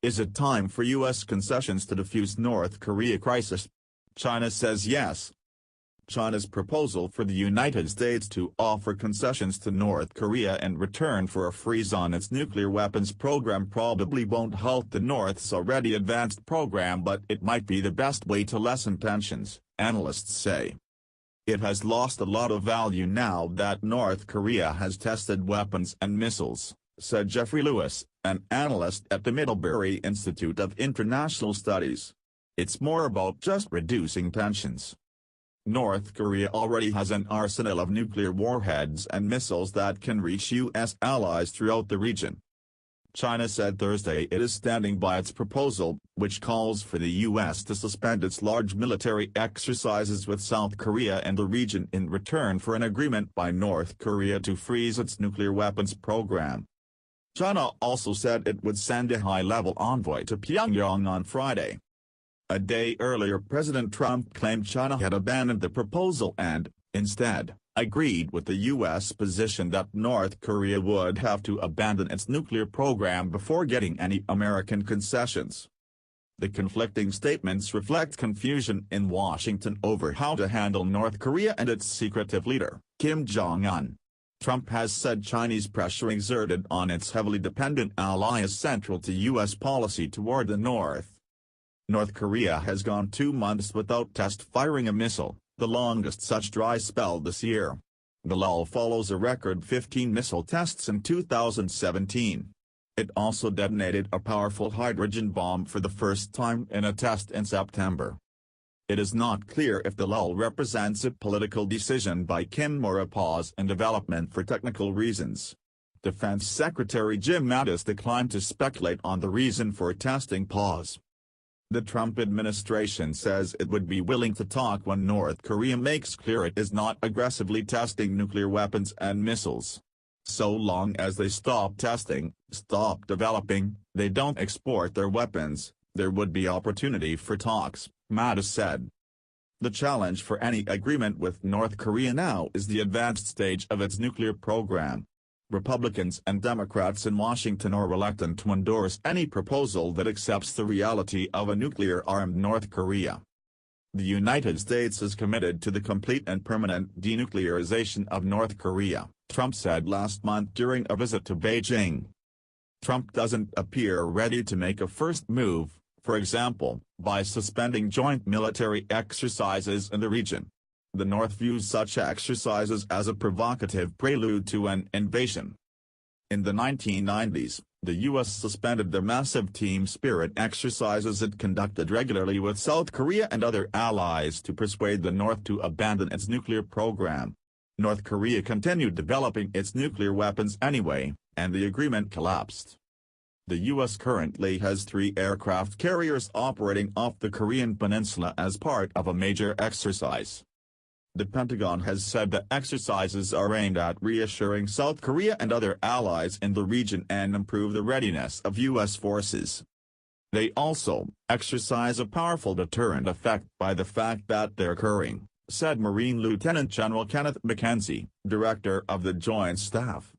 Is it time for U.S. concessions to defuse North Korea crisis? China says yes. China's proposal for the United States to offer concessions to North Korea in return for a freeze on its nuclear weapons program probably won't halt the North's already advanced program, but it might be the best way to lessen tensions, analysts say. It has lost a lot of value now that North Korea has tested weapons and missiles, said Jeffrey Lewis, an analyst at the Middlebury Institute of International Studies. It's more about just reducing tensions. North Korea already has an arsenal of nuclear warheads and missiles that can reach U.S. allies throughout the region. China said Thursday it is standing by its proposal, which calls for the U.S. to suspend its large military exercises with South Korea and the region in return for an agreement by North Korea to freeze its nuclear weapons program. China also said it would send a high-level envoy to Pyongyang on Friday. A day earlier President Trump claimed China had abandoned the proposal and, instead, agreed with the U.S. position that North Korea would have to abandon its nuclear program before getting any American concessions. The conflicting statements reflect confusion in Washington over how to handle North Korea and its secretive leader, Kim Jong-un. Trump has said Chinese pressure exerted on its heavily dependent ally is central to U.S. policy toward the North. North Korea has gone 2 months without test-firing a missile, the longest such dry spell this year. The lull follows a record 15 missile tests in 2017. It also detonated a powerful hydrogen bomb for the first time in a test in September. It is not clear if the lull represents a political decision by Kim or a pause in development for technical reasons. Defense Secretary Jim Mattis declined to speculate on the reason for a testing pause. The Trump administration says it would be willing to talk when North Korea makes clear it is not aggressively testing nuclear weapons and missiles. So long as they stop testing, stop developing, they don't export their weapons, there would be opportunity for talks, Mattis said. The challenge for any agreement with North Korea now is the advanced stage of its nuclear program. Republicans and Democrats in Washington are reluctant to endorse any proposal that accepts the reality of a nuclear-armed North Korea. The United States is committed to the complete and permanent denuclearization of North Korea, Trump said last month during a visit to Beijing. Trump doesn't appear ready to make a first move, for example, by suspending joint military exercises in the region. The North views such exercises as a provocative prelude to an invasion. In the 1990s, the U.S. suspended the massive team spirit exercises it conducted regularly with South Korea and other allies to persuade the North to abandon its nuclear program. North Korea continued developing its nuclear weapons anyway, and the agreement collapsed. The U.S. currently has 3 aircraft carriers operating off the Korean peninsula as part of a major exercise. The Pentagon has said the exercises are aimed at reassuring South Korea and other allies in the region and improve the readiness of U.S. forces. They also exercise a powerful deterrent effect by the fact that they're occurring, said Marine Lieutenant General Kenneth McKenzie, director of the Joint Staff.